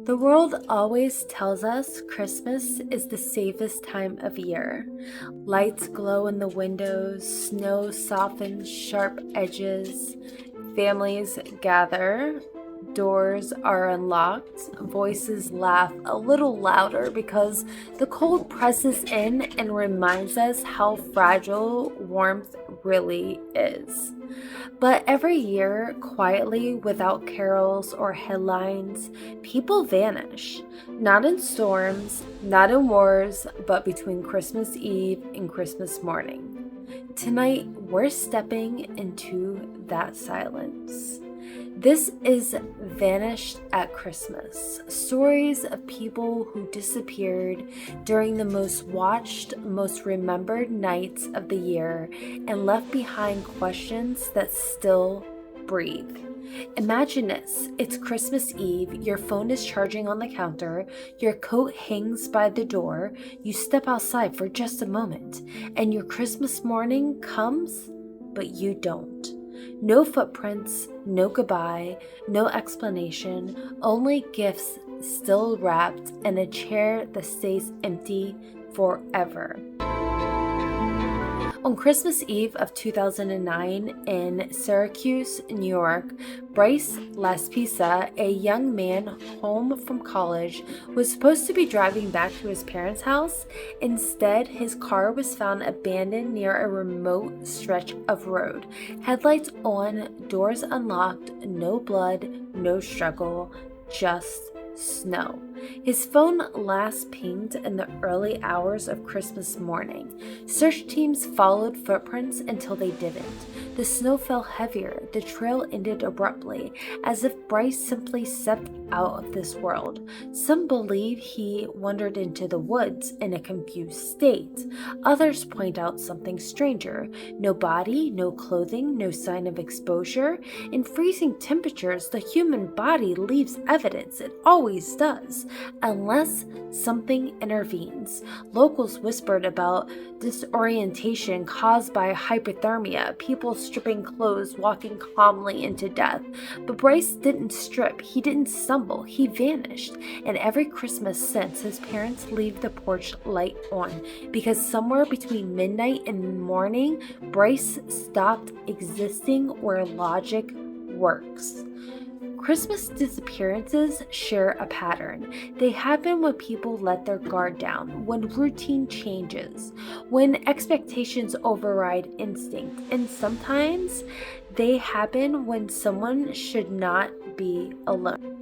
The world always tells us Christmas is the safest time of year. Lights glow in the windows, snow softens sharp edges, families gather, doors are unlocked, voices laugh a little louder because the cold presses in and reminds us how fragile warmth really is. But every year, quietly, without carols or headlines, people vanish. Not in storms, not in wars, but between Christmas Eve and Christmas morning. Tonight, we're stepping into that silence. This is Vanished at Christmas, stories of people who disappeared during the most watched, most remembered nights of the year and left behind questions that still breathe. Imagine this, it's Christmas Eve, your phone is charging on the counter, your coat hangs by the door, you step outside for just a moment, and your Christmas morning comes, but you don't. No footprints, no goodbye, no explanation, only gifts still wrapped and a chair that stays empty forever. On Christmas Eve of 2009 in Syracuse, New York, Bryce Laspisa, a young man home from college, was supposed to be driving back to his parents' house. Instead, his car was found abandoned near a remote stretch of road. Headlights on, doors unlocked, no blood, no struggle, just snow. His phone last pinged in the early hours of Christmas morning. Search teams followed footprints until they didn't. The snow fell heavier. The trail ended abruptly, as if Bryce simply stepped out of this world. Some believe he wandered into the woods in a confused state. Others point out something stranger. No body, no clothing, no sign of exposure. In freezing temperatures, the human body leaves evidence. It always does. Unless something intervenes. Locals whispered about disorientation caused by hypothermia, people stripping clothes, walking calmly into death. But Bryce didn't strip, he didn't stumble, he vanished. And every Christmas since, his parents leave the porch light on, because somewhere between midnight and morning, Bryce stopped existing where logic works. Christmas disappearances share a pattern. They happen when people let their guard down, when routine changes, when expectations override instinct, and sometimes they happen when someone should not be alone.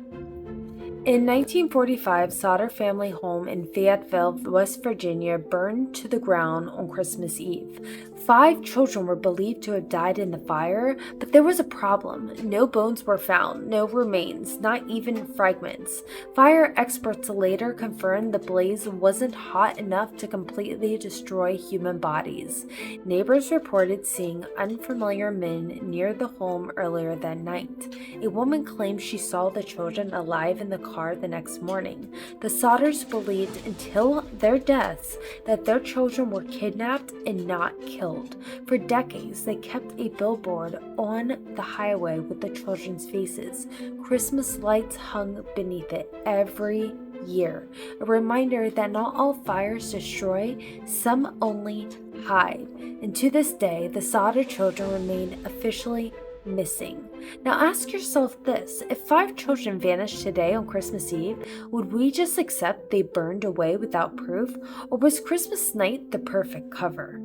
In 1945, Sauter family home in Fayetteville, West Virginia, burned to the ground on Christmas Eve. 5 children were believed to have died in the fire, but there was a problem. No bones were found, no remains, not even fragments. Fire experts later confirmed the blaze wasn't hot enough to completely destroy human bodies. Neighbors reported seeing unfamiliar men near the home earlier that night. A woman claimed she saw the children alive in the car the next morning. The Sauters believed until their deaths that their children were kidnapped and not killed. For decades, they kept a billboard on the highway with the children's faces. Christmas lights hung beneath it every year. A reminder that not all fires destroy, some only hide. And to this day, the Sauter children remain officially missing. Now ask yourself this, if 5 children vanished today on Christmas Eve, would we just accept they burned away without proof? Or was Christmas night the perfect cover?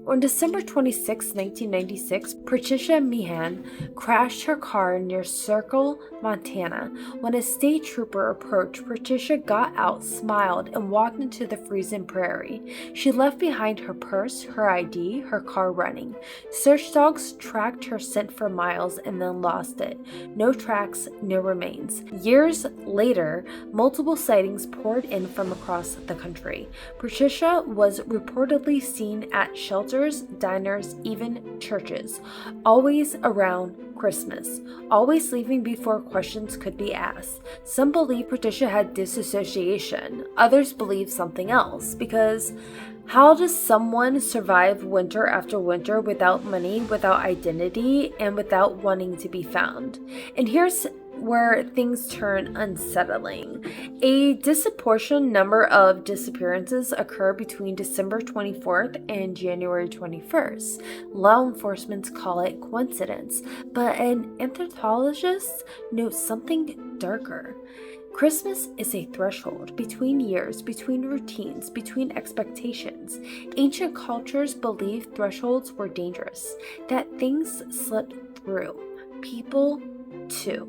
On December 26, 1996, Patricia Meehan crashed her car near Circle, Montana. When a state trooper approached, Patricia got out, smiled, and walked into the freezing prairie. She left behind her purse, her ID, her car running. Search dogs tracked her scent for miles and then lost it. No tracks, no remains. Years later, multiple sightings poured in from across the country. Patricia was reportedly seen at shelters, diners, even churches, always around Christmas, always leaving before questions could be asked. Some believe Patricia had disassociation, others believe something else, because how does someone survive winter after winter without money, without identity, and without wanting to be found? And here's where things turn unsettling. A disproportionate number of disappearances occur between December 24th and January 21st. Law enforcement call it coincidence, but an anthropologist notes something darker. Christmas is a threshold between years, between routines, between expectations. Ancient cultures believed thresholds were dangerous, that things slipped through. People, too.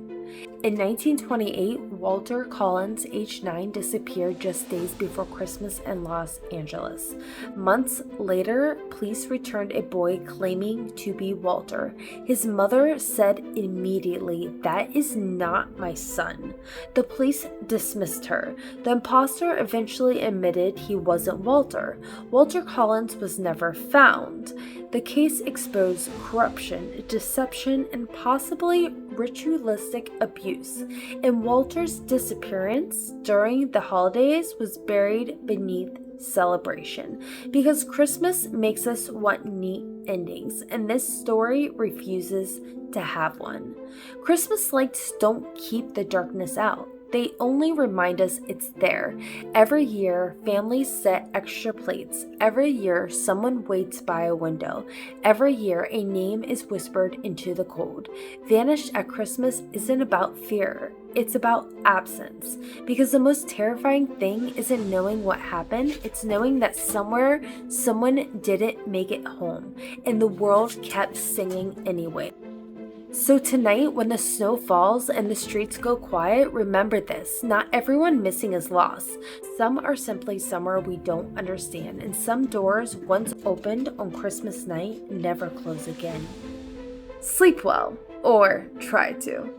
In 1928, Walter Collins, age 9, disappeared just days before Christmas in Los Angeles. Months later, police returned a boy claiming to be Walter. His mother said immediately, "That is not my son." The police dismissed her. The imposter eventually admitted he wasn't Walter. Walter Collins was never found. The case exposed corruption, deception, and possibly ritualistic abuse, and Walter's disappearance during the holidays was buried beneath celebration, because Christmas makes us want neat endings, and this story refuses to have one. Christmas lights don't keep the darkness out. They only remind us it's there. Every year, families set extra plates. Every year, someone waits by a window. Every year, a name is whispered into the cold. Vanish at Christmas isn't about fear. It's about absence. Because the most terrifying thing isn't knowing what happened. It's knowing that somewhere, someone didn't make it home. And the world kept singing anyway. So tonight, when the snow falls and the streets go quiet, remember this: not everyone missing is lost. Some are simply somewhere we don't understand, and some doors once opened on Christmas night never close again. Sleep well, or try to.